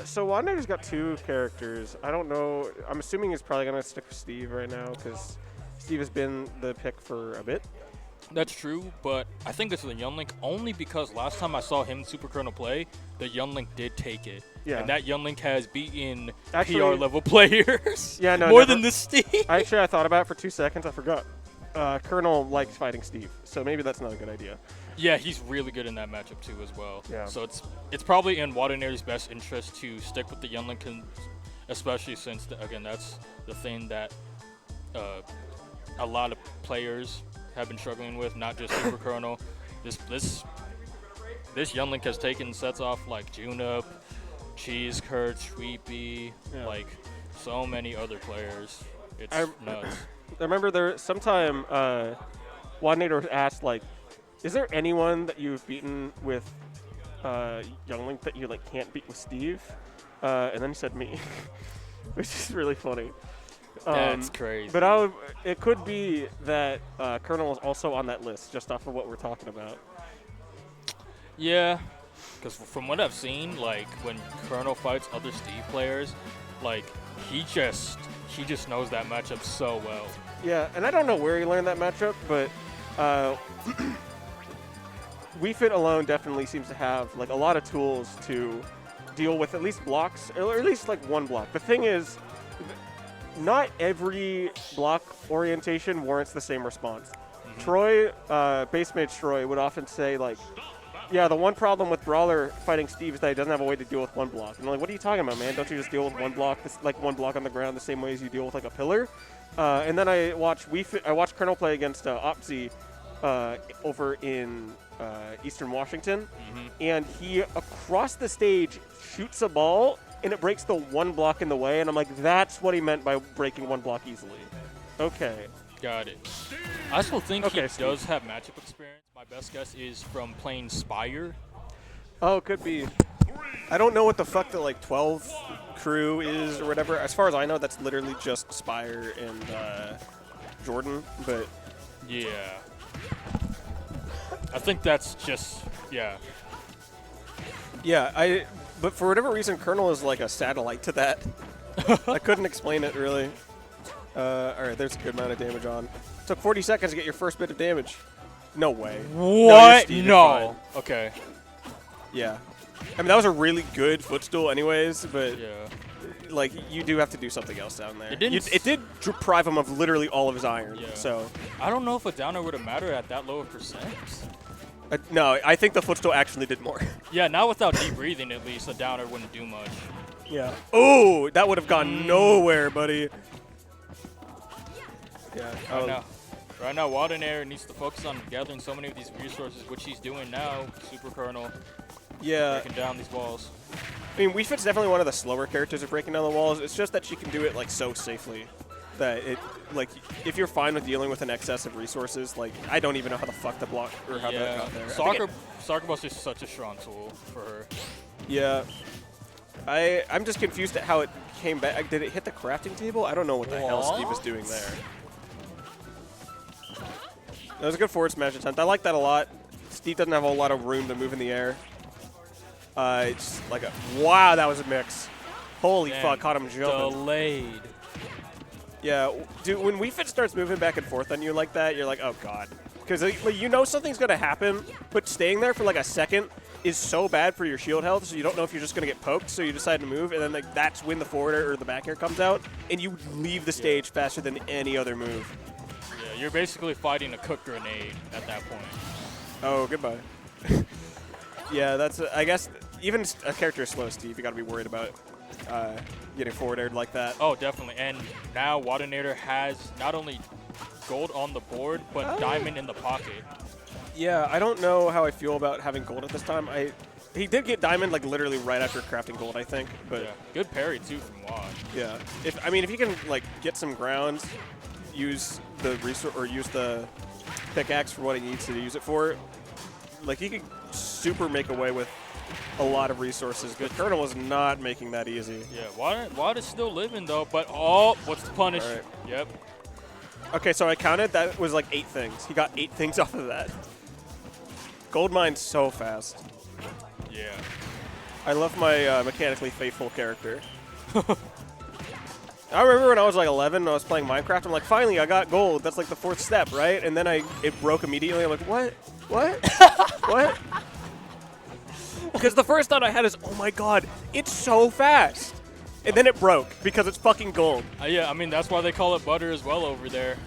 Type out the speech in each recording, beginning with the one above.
So Wadinator's got 2 characters. I don't know. I'm assuming he's probably going to stick with Steve right now because Steve has been the pick for a bit. That's true, but I think it's the Young Link only because last time I saw him SuperKernel play, the Young Link did take it. Yeah. And that Young Link has beaten Actually, PR level players. Yeah, no, more never. than the Steve. Actually, I thought about it for 2 seconds. I forgot. Colonel likes fighting Steve, so maybe that's not a good idea. Yeah, he's really good in that matchup too as well. Yeah. So it's probably in Wadinator's best interest to stick with the Young Link, especially since again that's the thing that a lot of players have been struggling with, not just SuperKernel. This Young Link has taken sets off like Junip, Cheese Curd, Sweepy, like so many other players. It's nuts. I remember there sometime Wadinator asked, like, is there anyone that you've beaten with Young Link that you like can't beat with Steve? And then he said me, which is really funny. That's crazy. But it could be that Colonel is also on that list, just off of what we're talking about. Yeah, because from what I've seen, like when Colonel fights other Steve players, like he just knows that matchup so well. Yeah, and I don't know where he learned that matchup, but Wii Fit alone definitely seems to have like a lot of tools to deal with at least blocks, or at least like one block. The thing is, not every block orientation warrants the same response. Mm-hmm. Troy, base mage Troy, would often say like, yeah, the one problem with Brawler fighting Steve is that he doesn't have a way to deal with one block. And I'm like, what are you talking about, man? Don't you just deal with one block, like one block on the ground the same way as you deal with like a pillar? And then I watched Colonel play against Opzi over in Eastern Washington, and he across the stage shoots a ball, and it breaks the one block in the way, and I'm like, that's what he meant by breaking one block easily. Okay. Got it. I still think he Steve does have matchup experience. My best guess is from playing Spire. Oh, it could be. I don't know what the fuck the like 12 crew is or whatever. As far as I know, that's literally just Spire and Jordan, but yeah. I think that's just, yeah. Yeah, but for whatever reason, Colonel is like a satellite to that. I couldn't explain it really. All right, there's a good amount of damage on. Took 40 seconds to get your first bit of damage. No way. What? No. Okay. Yeah. I mean, that was a really good footstool anyways, but Yeah. like you do have to do something else down there. It did deprive him of literally all of his iron. Yeah. So I don't know if a downer would have mattered at that low of percent. no, I think the footstool actually did more. Yeah, not without deep breathing at least, a downer wouldn't do much. Yeah. Oh, that would have gone nowhere, buddy. Yeah. Right now, Wadinator needs to focus on gathering so many of these resources, which he's doing now. SuperKernel. Yeah. Breaking down these walls. I mean, Wii Fit's definitely one of the slower characters at breaking down the walls. It's just that she can do it like so safely that it, like, if you're fine with dealing with an excess of resources, like, I don't even know how the fuck to block or how that got there. Soccer Bus is such a strong tool for her. Yeah. I'm just confused at how it came back. Did it hit the crafting table? I don't know what the hell Steve was doing there. That was a good forward smash attempt. I like that a lot. Steve doesn't have a whole lot of room to move in the air. It's like a wow, that was a mix. Holy fuck, caught him jumping. Delayed. Yeah, dude, when Wii Fit starts moving back and forth on you like that, you're like, oh god. Because like, you know something's going to happen, but staying there for like a second is so bad for your shield health, so you don't know if you're just going to get poked, so you decide to move, and then like that's when the forward air or the back air comes out, and you leave the stage faster than any other move. Yeah, you're basically fighting a cook grenade at that point. Oh, goodbye. Yeah, that's, I guess, even a character as slow as Steve, you got to be worried about getting forward aired like that. Oh, definitely. And now Wadinator has not only gold on the board, but diamond in the pocket. Yeah, I don't know how I feel about having gold at this time. He did get diamond like literally right after crafting gold, I think. But yeah, good parry too from Wad. Yeah, if he can like get some ground, use the resource or use the pickaxe for what he needs to use it for, like he can super make away with a lot of resources. But Colonel was not making that easy. Yeah, Wad is still living though. But what's the punish? Right. Yep. Okay, so I counted. That was like 8 things. He got 8 things off of that. Gold mine's so fast. Yeah. I love my mechanically faithful character. I remember when I was like 11 and I was playing Minecraft, I'm like, finally, I got gold. That's like the 4th step, right? And then it broke immediately. I'm like, what? What? What? Because the first thought I had is, oh my god, it's so fast. And then it broke because it's fucking gold. Yeah, I mean, that's why they call it butter as well over there.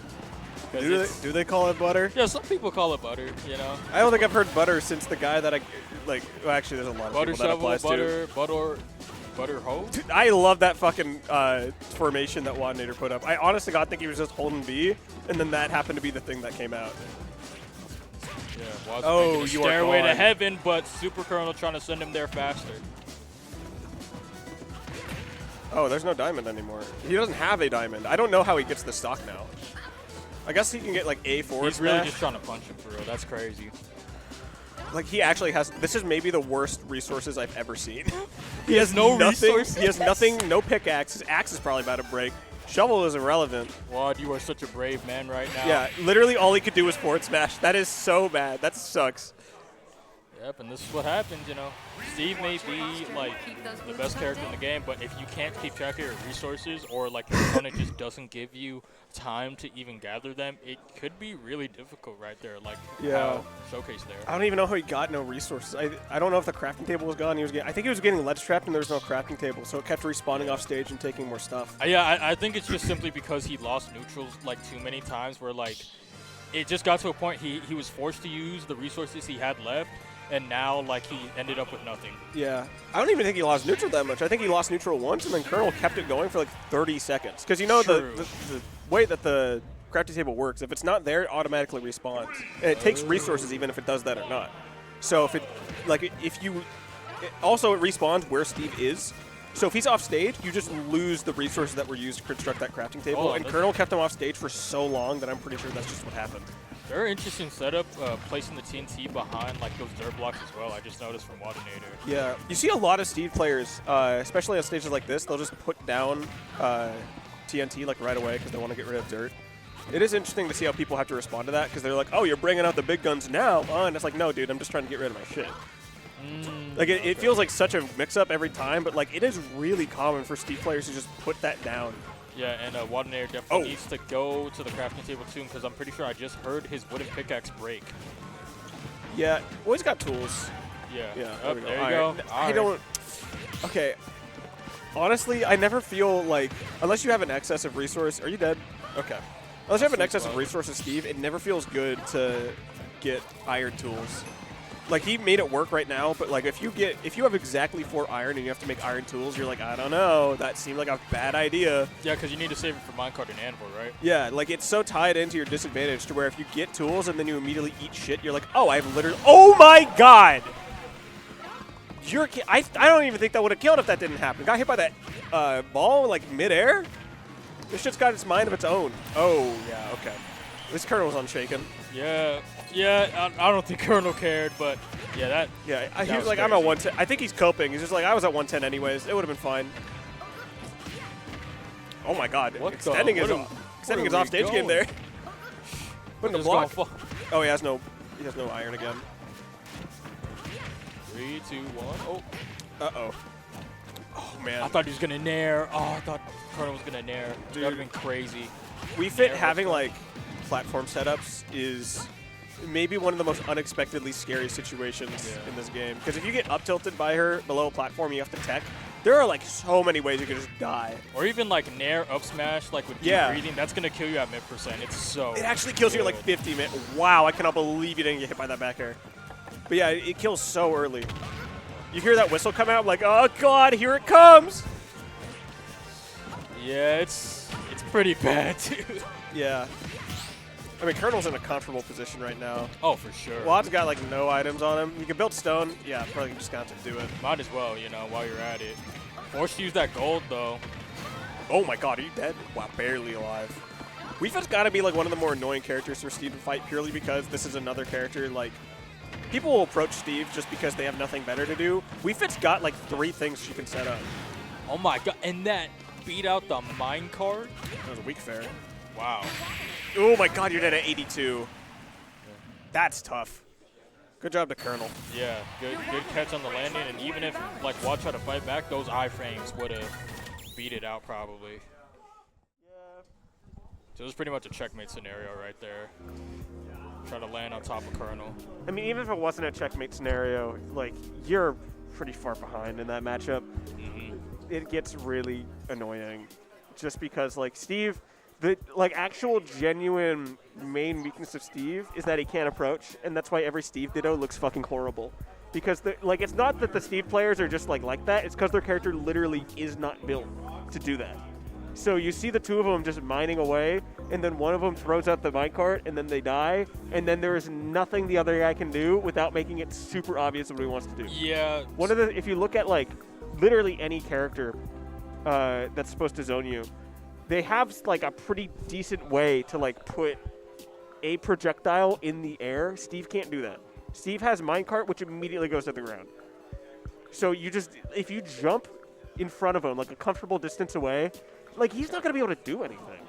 Do they call it butter? Yeah, some people call it butter, you know. I don't think I've heard butter since the guy that well, actually, there's a lot of Butter people that shovel, applies to. butter hoe. Dude, I love that fucking formation that Wadinator put up. I honestly God think he was just holding B, and then that happened to be the thing that came out. Yeah, Wad's Oh, making a you are stairway to gone. heaven, but SuperKernel trying to send him there faster. Oh, there's no diamond anymore. He doesn't have a diamond. I don't know how he gets the stock now. I guess he can get like a forward He's really smash. just trying to punch him for real. That's crazy. Like he actually has. This is maybe the worst resources I've ever seen. He has no nothing, resources? He has nothing. No pickaxe. His axe is probably about to break. Shovel is irrelevant. Wad, you are such a brave man right now. Yeah, literally all he could do was forward smash. That is so bad. That sucks. Yep, and this is what happens, you know. Steve may be, like, the best character in the game, but if you can't keep track of your resources or, like, your opponent just doesn't give you time to even gather them, it could be really difficult right there, like how showcased there. I don't even know how he got no resources. I don't know if the crafting table was gone. I think he was getting ledge trapped and there was no crafting table, so it kept respawning off stage and taking more stuff. Yeah, I think it's just simply because he lost neutrals, like, too many times where, like, it just got to a point he was forced to use the resources he had left, and now, like, he ended up with nothing. Yeah. I don't even think he lost neutral that much. I think he lost neutral once, and then Kernel kept it going for like 30 seconds. Because you know the way that the crafting table works, if it's not there, it automatically respawns. And it takes resources even if it does that or not. So if it, like, also it respawns where Steve is. So if he's off stage, you just lose the resources that were used to construct that crafting table. And Kernel kept him off stage for so long that I'm pretty sure that's just what happened. Very interesting setup, placing the TNT behind like those dirt blocks as well. I just noticed from Wadinator. Yeah, you see a lot of Steve players, especially on stages like this, they'll just put down TNT like right away because they want to get rid of dirt. It is interesting to see how people have to respond to that because they're like, oh, you're bringing out the big guns now. And it's like, no, dude, I'm just trying to get rid of my shit. Like it feels like such a mix-up every time, but like it is really common for Steve players to just put that down. Yeah, and Wadinator definitely needs to go to the crafting table soon because I'm pretty sure I just heard his wooden pickaxe break. Yeah, well, he's got tools. Yeah. Yeah. Oh, there you go. I don't. Okay. Honestly, I never feel like unless you have an excess of resource. Are you dead? Okay. Unless you have an excess of resources, Steve, it never feels good to get iron tools. Like he made it work right now, but like if you have exactly 4 iron and you have to make iron tools, you're like, I don't know, that seemed like a bad idea. Yeah, because you need to save it for minecart and anvil, right? Yeah, like it's so tied into your disadvantage to where if you get tools and then you immediately eat shit, you're like, oh, I've literally, oh my god, I don't even think that would have killed if that didn't happen. Got hit by that ball like midair. This shit's got its mind of its own. Oh yeah, okay. This Kernel was unshaken. Yeah, I don't think Kernel cared, but yeah, that. Yeah, that he was like, crazy. I'm at 110. I think he's coping. He's just like, I was at 110 anyways. It would have been fine. Oh my god, extending his offstage game there. Putting the block. Oh, he has no iron again. 3, 2, 1. Oh. Uh-oh. Oh, man. I thought he was going to nair. Oh, I thought Kernel was going to nair. That would have been crazy. We Fit having, like, platform setups is maybe one of the most unexpectedly scary situations in this game. Because if you get up-tilted by her below a platform, you have to tech. There are, like, so many ways you can just die. Or even, like, nair up smash, like, with deep breathing. That's going to kill you at mid%. It's so It actually kills you at, like, 50 minutes. Wow, I cannot believe you didn't get hit by that back air. But, yeah, it kills so early. You hear that whistle come out, like, oh, God, here it comes. Yeah, it's pretty bad, too. Yeah. I mean, Kernel's in a comfortable position right now. Oh, for sure. Wad's got, like, no items on him. You can build stone. Yeah, probably just got to do it. Might as well, you know, while you're at it. Forced to use that gold, though. Oh, my God. Are you dead? Wow, barely alive. Weefit's got to be, like, one of the more annoying characters for Steve to fight purely because this is another character, like, people will approach Steve just because they have nothing better to do. Weefit's got, like, 3 things she can set up. Oh, my God. And that beat out the minecart? That was a weak fair. Wow. Oh, my God. You're dead at 82. That's tough. Good job to Kernel. Yeah, good catch on the landing, and even if like Wad tried to fight back, those iframes would have beat it out probably. Yeah. So it was pretty much a checkmate scenario right there. Try to land on top of Kernel. I mean, even if it wasn't a checkmate scenario, like, you're pretty far behind in that matchup. It gets really annoying just because, like, Steve, the, like, actual genuine main weakness of Steve is that he can't approach, and that's why every Steve Ditto looks fucking horrible. Because, like, it's not that the Steve players are just, like that. It's because their character literally is not built to do that. So you see the two of them just mining away, and then one of them throws out the minecart, and then they die, and then there is nothing the other guy can do without making it super obvious what he wants to do. Yeah. If you look at, like, literally any character that's supposed to zone you, they have, like, a pretty decent way to, like, put a projectile in the air. Steve can't do that. Steve has minecart, which immediately goes to the ground. So you just, if you jump in front of him, like, a comfortable distance away, like, he's not going to be able to do anything.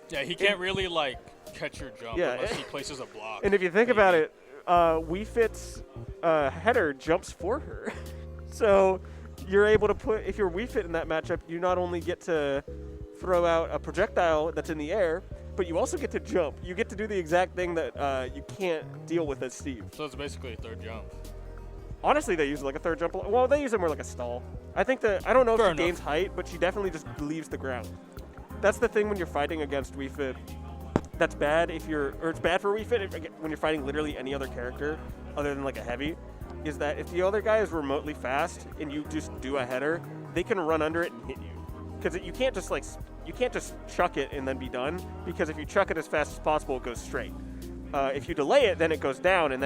Yeah, he can't really, like, catch your jump unless he places a block. And if you think about it, Wii Fit's header jumps for her. So you're able to put, if you're Wii Fit in that matchup, you not only get to throw out a projectile that's in the air, but you also get to jump. You get to do the exact thing that you can't deal with as Steve. So it's basically a third jump. Honestly, they use it like a third jump. Well, they use it more like a stall. I think that, I don't know if she gains height, but she definitely just leaves the ground. That's the thing when you're fighting against Wii Fit. That's bad if you're, or it's bad for Wii Fit when you're fighting literally any other character other than like a heavy, is that if the other guy is remotely fast and you just do a header, they can run under it and hit you. Because you can't just like, you can't just chuck it and then be done, because if you chuck it as fast as possible, it goes straight. If you delay it, then it goes down, and